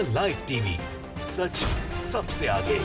The live TV, सच सबसे आगे।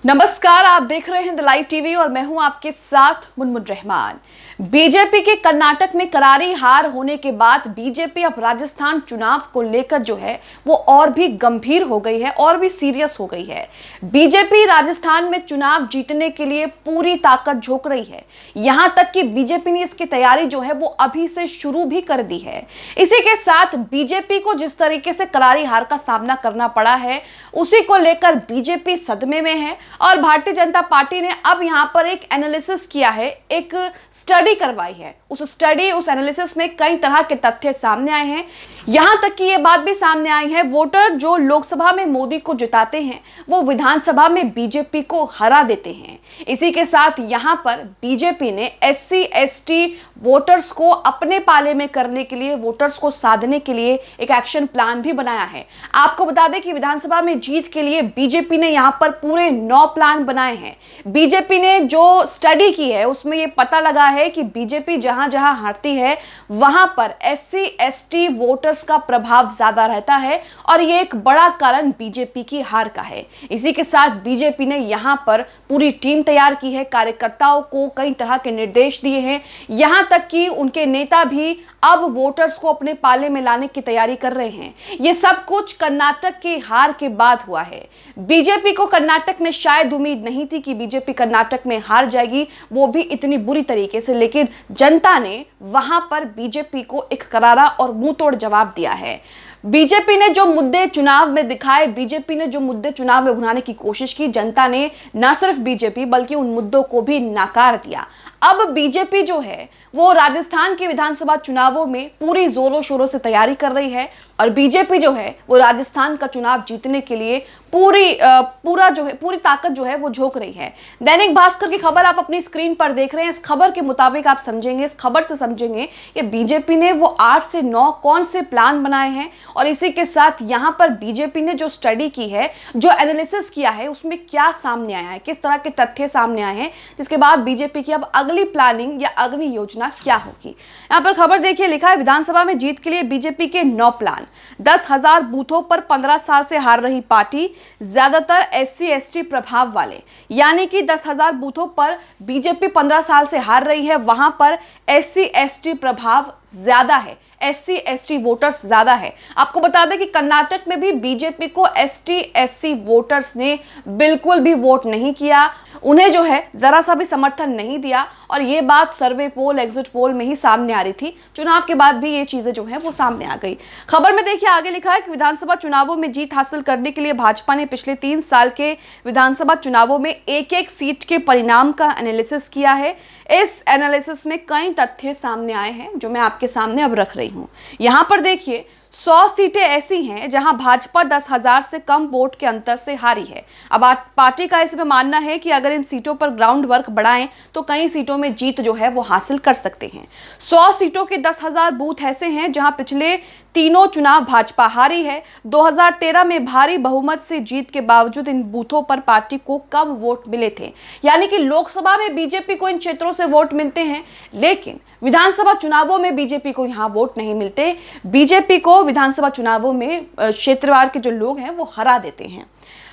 नमस्कार, आप देख रहे हैं द लाइव टीवी और मैं हूं आपके साथ मुनमुन रहमान। बीजेपी के कर्नाटक में करारी हार होने के बाद बीजेपी अब राजस्थान चुनाव को लेकर जो है वो और भी गंभीर हो गई है और भी सीरियस हो गई है। बीजेपी राजस्थान में चुनाव जीतने के लिए पूरी ताकत झोंक रही है। यहां तक कि बीजेपी ने इसकी तैयारी जो है वो अभी से शुरू भी कर दी है। इसी के साथ बीजेपी को जिस तरीके से करारी हार का सामना करना पड़ा है उसी को लेकर बीजेपी सदमे में है और भारतीय जनता पार्टी ने अब यहां पर एक एनालिसिस किया है, एक स्टडी करवाई है। उस एनालिसिस में कई तरह के तथ्य सामने आए हैं। यहां तक कि यह बात भी सामने आई है, वोटर जो लोकसभा में मोदी को जिताते हैं वो विधानसभा में बीजेपी को हरा देते हैं। इसी के साथ यहां पर बीजेपी ने SC ST वोटर्स को अपने पाले में करने के लिए, वोटर्स को साधने के लिए एक एक्शन प्लान भी बनाया है। आपको बता दें कि विधानसभा में जीत के लिए बीजेपी ने यहां पर पूरे 9 प्लान बनाए हैं। बीजेपी ने जो स्टडी की है उसमें यह पता लगा है कि बीजेपी जहां जहां हारती है वहां पर SC ST वोटर्स का प्रभाव ज्यादा रहता है और यह एक बड़ा कारण बीजेपी की हार का है। इसी के साथ बीजेपी ने यहां पर पूरी टीम तैयार की है, कार्यकर्ताओं को कई तरह के निर्देश दिए हैं, यहां तक कि उनके नेता भी अब वोटर्स को अपने पाले में लाने की तैयारी कर रहे हैं। यह सब कुछ कर्नाटक की हार के बाद हुआ है। बीजेपी को कर्नाटक में शायद उम्मीद नहीं थी कि बीजेपी कर्नाटक में हार जाएगी, वो भी इतनी बुरी तरीके से, लेकिन जनता ने वहां पर बीजेपी को एक करारा और मुंह तोड़ जवाब दिया है। बीजेपी ने जो मुद्दे चुनाव में दिखाए, बीजेपी ने जो मुद्दे चुनाव में उठाने की कोशिश की, जनता ने न सिर्फ बीजेपी बल्कि उन मुद्दों को भी नकार दिया। अब बीजेपी जो है वो राजस्थान के विधानसभा चुनावों में पूरी जोरों शोरों से तैयारी कर रही है और बीजेपी जो है वो राजस्थान का चुनाव जीतने के लिए पूरी ताकत जो है वो झोंक रही है। दैनिक भास्कर की खबर आप अपनी स्क्रीन पर देख रहे हैं। इस खबर के मुताबिक आप समझेंगे, इस खबर से समझेंगे कि बीजेपी ने वो 8 से 9 कौन से प्लान बनाए हैं और इसी के साथ यहाँ पर बीजेपी ने जो स्टडी की है, जो एनालिसिस किया है, उसमें क्या सामने आया है, किस तरह के तथ्य सामने आए हैं, जिसके बाद बीजेपी की अब अगली प्लानिंग या अगली योजना क्या होगी। यहाँ पर खबर देखिए, लिखा है विधानसभा में जीत के लिए बीजेपी के 9 प्लान। 10,000 बूथों पर 15 साल से हार रही पार्टी, ज्यादातर SC ST प्रभाव वाले, यानी कि 10,000 बूथों पर बीजेपी 15 साल से हार रही है, वहां पर SC ST प्रभाव ज्यादा है, SC ST वोटर्स ज्यादा है। आपको बता दें कि कर्नाटक में भी बीजेपी को ST SC वोटर्स ने बिल्कुल भी वोट नहीं किया, उन्हें जो है जरा सा भी समर्थन नहीं दिया और ये बात सर्वे पोल, एग्जिट पोल में ही सामने आ रही थी। चुनाव के बाद भी ये चीजें जो है वो सामने आ गई। खबर में देखिए आगे लिखा है कि विधानसभा चुनावों में जीत हासिल करने के लिए भाजपा ने पिछले 3 साल के विधानसभा चुनावों में एक सीट के परिणाम का एनालिसिस किया है। इस एनालिसिस में कई तथ्य सामने आए हैं जो मैं आपके सामने अब रख रही हूं। यहां पर देखिए 100 सीटें ऐसी हैं जहां भाजपा 10,000 से कम वोट के अंतर से हारी है। अब पार्टी का इसमें मानना है कि अगर इन सीटों पर ग्राउंड वर्क बढ़ाएं तो कई सीटों में जीत जो है वो हासिल कर सकते हैं। 100 सीटों के 10,000 बूथ ऐसे हैं जहां पिछले तीनों चुनाव भाजपा हारी है। 2013 में भारी बहुमत से जीत के बावजूद इन बूथों पर पार्टी को कम वोट मिले थे, यानी कि लोकसभा में बीजेपी को इन क्षेत्रों से वोट मिलते हैं लेकिन विधानसभा चुनावों में बीजेपी को यहां वोट नहीं मिलते। बीजेपी को विधानसभा चुनावों में क्षेत्रवार के जो लोग हैं वो हरा देते हैं।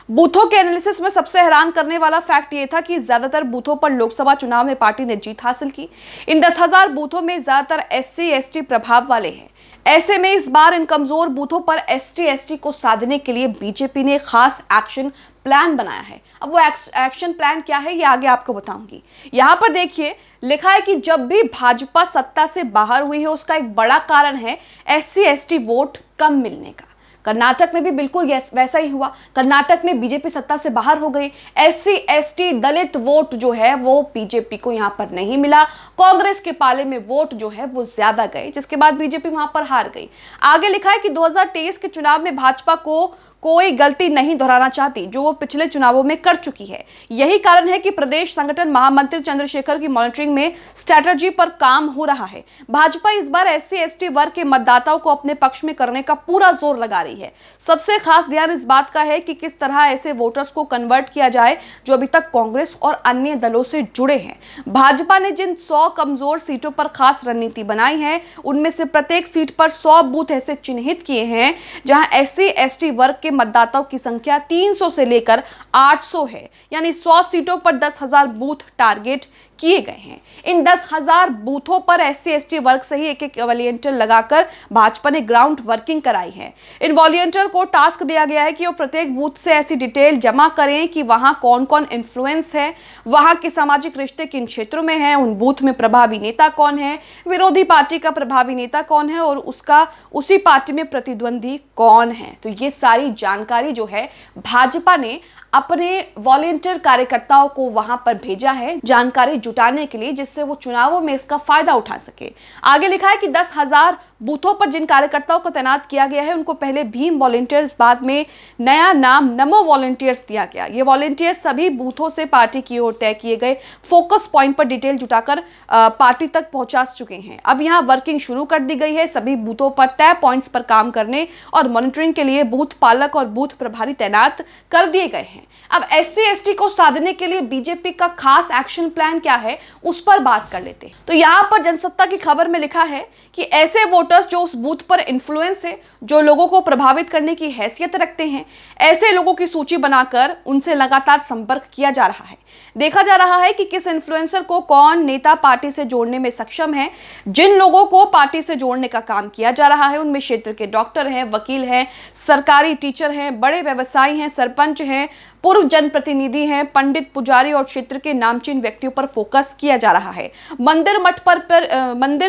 बूथों के एनालिसिस में सबसे हैरान करने वाला फैक्ट ये था कि ज्यादातर बूथों पर लोकसभा चुनाव में पार्टी ने जीत हासिल की। इन 10,000 बूथों में ज्यादातर SC ST प्रभाव वाले हैं। ऐसे में इस बार इन कमजोर बूथों पर ST ST को साधने के लिए बीजेपी ने खास एक्शन प्लान बनाया है। अब वो एक्शन प्लान क्या है ये आगे आपको बताऊंगी। यहाँ पर देखिए लिखा है कि जब भी भाजपा सत्ता से बाहर हुई है उसका एक बड़ा कारण है SC ST वोट कम मिलने का। कर्नाटक में भी बिल्कुल वैसा ही हुआ। कर्नाटक में बीजेपी सत्ता से बाहर हो गई, SC ST दलित वोट जो है वो बीजेपी को यहां पर नहीं मिला। कांग्रेस के पाले में वोट जो है वो ज्यादा गए, जिसके बाद बीजेपी वहां पर हार गई। आगे लिखा है कि 2023 के चुनाव में भाजपा को कोई गलती नहीं दोहराना चाहती जो वो पिछले चुनावों में कर चुकी है। यही कारण है कि प्रदेश संगठन महामंत्री चंद्रशेखर की मॉनिटरिंग में स्ट्रैटेजी पर काम हो रहा है। भाजपा इस बार SC/ST वर्ग के मतदाताओं को अपने पक्ष में करने का पूरा जोर लगा रही है। सबसे खास ध्यान इस बात का है कि किस तरह ऐसे वोटर्स को कन्वर्ट किया जाए जो अभी तक कांग्रेस और अन्य दलों से जुड़े हैं। भाजपा ने जिन 100 कमजोर सीटों पर खास रणनीति बनाई है, उनमें से प्रत्येक सीट पर 100 बूथ ऐसे चिन्हित किए हैं जहां SC/ST वर्ग के मतदाताओं की संख्या 300 से लेकर 800 है, यानी 100 सीटों पर 10,000 बूथ टारगेट किए गए हैं। इन 10,000 बूथों पर SC/ST वर्ग से ही एक वॉलंटियर लगाकर भाजपा ने ग्राउंड वर्किंग कराई है। इन वॉलंटियर को टास्क दिया गया है कि वो प्रत्येक बूथ से ऐसी डिटेल जमा करें कि वहां कौन कौन इन्फ्लुएंस है, वहां के सामाजिक रिश्ते किन क्षेत्रों में हैं, उन बूथ में प्रभावी नेता कौन है, विरोधी पार्टी का प्रभावी नेता कौन है और उसी पार्टी में प्रतिद्वंदी कौन है। तो ये सारी जानकारी जो है भाजपा ने अपने वॉलंटियर कार्यकर्ताओं को वहां पर भेजा है जानकारी जुटाने के लिए, जिससे वो चुनावों में इसका फायदा उठा सके। आगे लिखा है कि 10,000 बूथों पर जिन कार्यकर्ताओं को तैनात किया गया है उनको पहले भीम वॉलंटियर्स, बाद में नया नाम नमो वॉलंटियर्स दिया गया। ये वॉलंटियर्स सभी बूथों से पार्टी की ओर तय किए गए फोकस पॉइंट पर डिटेल जुटाकर पार्टी तक पहुंचा चुके हैं। अब यहाँ वर्किंग शुरू कर दी गई है। सभी बूथों पर तय पॉइंट्स पर काम करने और मॉनिटरिंग के लिए बूथ पालक और बूथ प्रभारी तैनात कर दिए गए हैं। अब SC/ST को साधने के लिए बीजेपी का खास एक्शन प्लान क्या है, उस पर बात कर लेते हैं। तो यहाँ पर जनसत्ता की खबर में लिखा है कि ऐसे वोटर्स जो उस बूथ पर इन्फ्लुएंस है, जो लोगों को प्रभावित करने की हैसियत रखते हैं, ऐसे लोगों की सूची बनाकर उनसे लगातार संपर्क किया जा रहा है। देखा जा रहा है कि किस इन्फ्लुएंसर को कौन नेता पार्टी से जोड़ने में सक्षम है। जिन लोगों को पार्टी से जोड़ने का काम किया जा रहा है उनमें क्षेत्र के डॉक्टर हैं, वकील हैं, सरकारी टीचर हैं, बड़े व्यवसायी हैं, सरपंच हैं, पूर्व जनप्रतिनिधि हैं, पंडित, पुजारी और क्षेत्र के नामचीन व्यक्तियों पर फोकस किया जा रहा है। मंदिर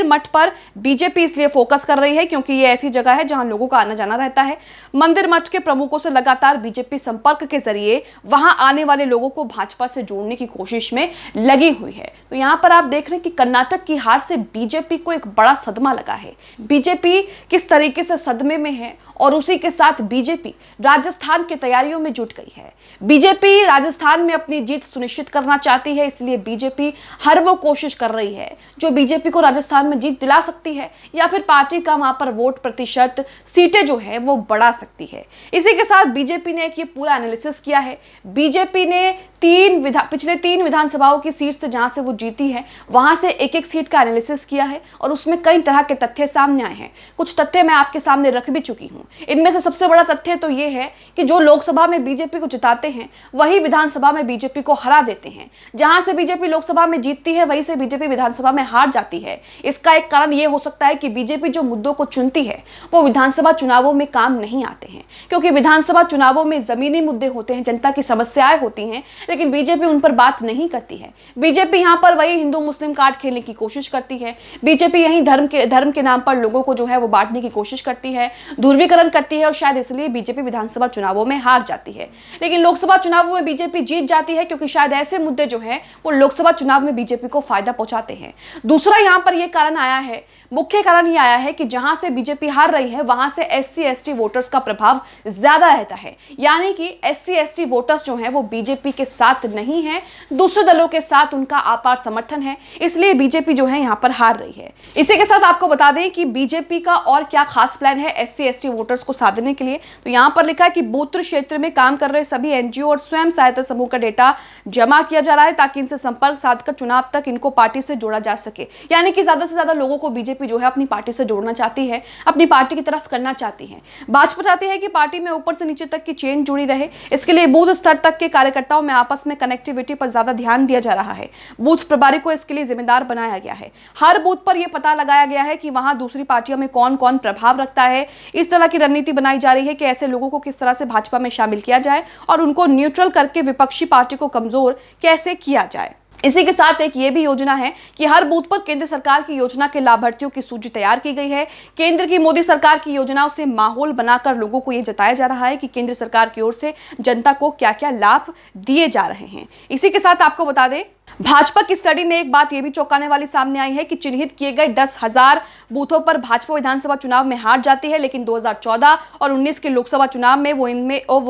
मठ पर बीजेपी इसलिए फोकस कर रही है क्योंकि ये ऐसी जगह है जहां लोगों का आना जाना रहता है। मंदिर मठ के प्रमुखों से लगातार बीजेपी संपर्क के जरिए वहां आने वाले लोगों को भाजपा से जोड़ने की कोशिश में लगी हुई है। तो यहाँ पर आप देख रहे हैं कि कर्नाटक की हार से बीजेपी को एक बड़ा सदमा लगा है। बीजेपी किस तरीके से सदमे में है और उसी के साथ बीजेपी राजस्थान की तैयारियों में जुट गई है। बीजेपी राजस्थान में अपनी जीत सुनिश्चित करना चाहती है, इसलिए बीजेपी हर वो कोशिश कर रही है जो बीजेपी को राजस्थान में जीत दिला सकती है या फिर पार्टी का वहां पर वोट प्रतिशत, सीटें जो है वो बढ़ा सकती है। इसी के साथ बीजेपी ने एक ये पूरा एनालिसिस किया है। बीजेपी ने पिछले 3 विधानसभाओं की सीट से जहां से वो जीती है वहां से एक सीट का एनालिसिस किया है और उसमें कई तरह के तथ्य सामने आए हैं। कुछ तथ्य मैं आपके सामने रख भी चुकी हूं। इनमें से सबसे बड़ा तथ्य तो ये है कि जो लोकसभा में बीजेपी को जिताते हैं वही विधानसभा में बीजेपी को हरा देते हैं। जहां से बीजेपी लोकसभा में जीतती है वहीं से बीजेपी विधानसभा में हार जाती है। इसका एक कारण यह हो सकता है कि बीजेपी जो मुद्दों को चुनती है वो विधानसभा चुनावों में काम नहीं आते हैं, क्योंकि विधानसभा चुनावों में जमीनी मुद्दे होते हैं, जनता की समस्याएं होती हैं, लेकिन बीजेपी उन पर बात नहीं करती है। बीजेपी यहां पर वही हिंदू मुस्लिम कार्ड खेलने की कोशिश करती है। बीजेपी यही धर्म के नाम पर लोगों को जो है वो बांटने की कोशिश करती है, ध्रुवीकरण करती है और शायद इसलिए बीजेपी विधानसभा चुनावों में हार जाती है। लेकिन लोकसभा चुनावों में बीजेपी जीत जाती है क्योंकि शायद ऐसे मुद्दे जो हैं वो लोकसभा चुनाव में बीजेपी को फायदा पहुंचाते हैं। दूसरा यहां पर यह कारण आया है, मुख्य कारण ये आया है कि जहां से बीजेपी हार रही है वहां से SC/ST वोटर्स का प्रभाव ज्यादा रहता है, यानी कि SC/ST वोटर्स जो हैं वो बीजेपी के साथ नहीं है, दूसरे दलों के साथ उनका अपार समर्थन है, इसलिए बीजेपी जो है यहां पर हार रही है। इसी के साथ आपको बता दें कि बीजेपी का और क्या खास प्लान है SC/ST वोटर्स को साधने के लिए। तो यहां पर लिखा है कि बूथ क्षेत्र में काम कर रहे सभी NGO और स्वयं सहायता समूह का डेटा जमा किया जा रहा है ताकि इनसे संपर्क साधकर चुनाव तक इनको पार्टी से जोड़ा जा सके। यानी कि ज्यादा से ज्यादा लोगों को बीजेपी जो है अपनी पार्टी से जोड़ना चाहती है, अपनी पार्टी की तरफ करना चाहती है। भाजपा चाहती है कि पार्टी में ऊपर से नीचे तक की चेन जुड़ी रहे। इसके लिए बूथ स्तर तक के कार्यकर्ताओं में आपस में कनेक्टिविटी पर ज्यादा ध्यान दिया जा रहा है। बूथ प्रभारी को इसके लिए जिम्मेदार बनाया गया है। हर बूथ पर यह पता लगाया गया है कि वहां दूसरी पार्टियों में कौन कौन प्रभाव रखता है। इस तरह की रणनीति बनाई जा रही है कि ऐसे लोगों को किस तरह से भाजपा में शामिल किया जाए और उनको न्यूट्रल करके विपक्षी पार्टी को कमजोर कैसे किया जाए। इसी के साथ एक ये भी योजना है कि हर बूथ पर केंद्र सरकार की योजना के लाभार्थियों की सूची तैयार की गई है। केंद्र की मोदी सरकार की योजनाओं से माहौल बनाकर लोगों को ये जताया जा रहा है कि केंद्र सरकार की ओर से जनता को क्या क्या लाभ दिए जा रहे हैं। इसी के साथ आपको बता दें, भाजपा की स्टडी में एक बात यह भी चौंकाने वाली सामने आई है कि चिन्हित किए गए 10,000 बूथों पर भाजपा विधानसभा चुनाव में हार जाती है, लेकिन 2014 और 19 के लोकसभा चुनाव में वो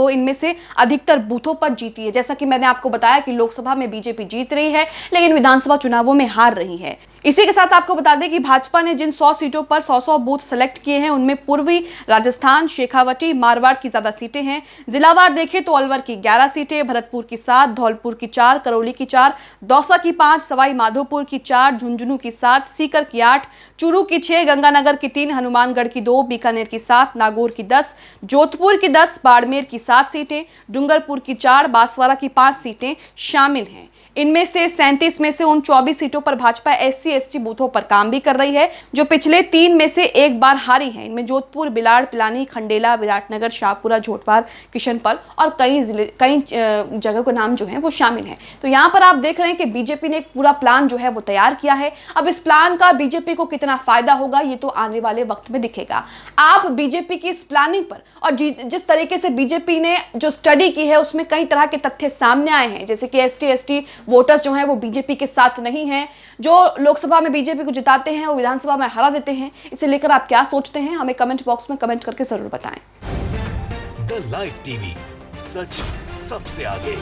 इनमें से अधिकतर बूथों पर जीती है। जैसा कि मैंने आपको बताया कि लोकसभा में बीजेपी जीत रही है, लेकिन विधानसभा चुनावों में हार रही है। इसी के साथ आपको बता दें कि भाजपा ने जिन 100 सीटों पर 100 बूथ सेलेक्ट किए हैं, उनमें पूर्वी राजस्थान, शेखावटी, मारवाड़ की ज्यादा सीटें हैं। जिलावार देखें तो अलवर की 11 सीटें, भरतपुर की 7, धौलपुर की 4, करौली की 4, दौसा की 5, सवाई माधोपुर की 4, झुंझुनू की 7, सीकर की 8, चूरू की 6, गंगानगर की 3, हनुमानगढ़ की 2, बीकानेर की 7, नागौर की 10, जोधपुर की 10, बाड़मेर की 7 सीटें, डूंगरपुर की 4, बांसवाड़ा की 5 सीटें शामिल हैं। इनमें से 37 में से उन 24 सीटों पर भाजपा SC/ST बूथों पर काम भी कर रही है, जो पिछले 3 में से एक बार हारी है। इनमें जोधपुर, बिलाड़, पिलानी, खंडेला, विराटनगर, शाहपुरा, झोटवार, किशनपल और कई जगह के नाम जो है वो शामिल हैं। तो यहाँ पर आप देख रहे हैं कि बीजेपी ने एक पूरा प्लान जो है वो तैयार किया है। अब इस प्लान का बीजेपी को कितना फायदा होगा ये तो आने वाले वक्त में दिखेगा। आप बीजेपी की इस प्लानिंग पर और जिस तरीके से बीजेपी ने जो स्टडी की है उसमें कई तरह के तथ्य सामने आए हैं, जैसे कि ST/ST वोटर्स जो हैं वो बीजेपी के साथ नहीं हैं, जो लोकसभा में बीजेपी को जिताते हैं वो विधानसभा में हरा देते हैं। इसे लेकर आप क्या सोचते हैं, हमें कमेंट बॉक्स में कमेंट करके जरूर बताएं। द लाइव टीवी, सच सबसे आगे।